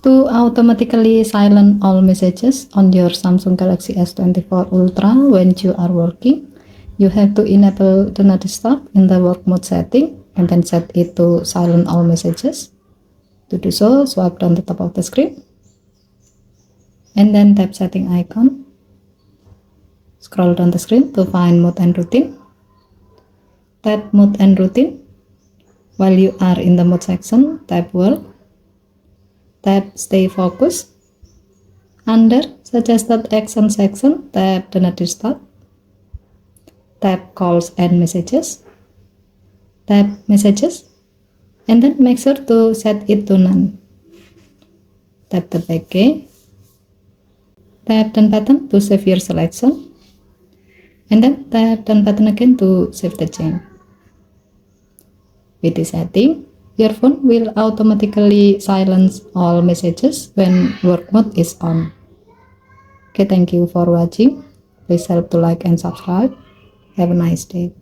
To automatically silent all messages on your Samsung Galaxy S24 Ultra when you are working, you have to enable Do Not Disturb in the work mode setting and then set it to silent all messages. To do so, swipe down the top of the screen and then tap setting icon. Scroll down the screen to find mode and routine. Tap mode and routine. While you are in the mode section, tap work. Tap stay focused. Under suggested action section, tap Do Not Disturb. Tap calls and messages. Tap messages and then make sure to set it to none. Tap the back key. Tap done button to save your selection. And then tap done button again to save the change. With this setting, your phone will automatically silence all messages when work mode is on. Okay, thank you for watching. Please help to like and subscribe. Have a nice day.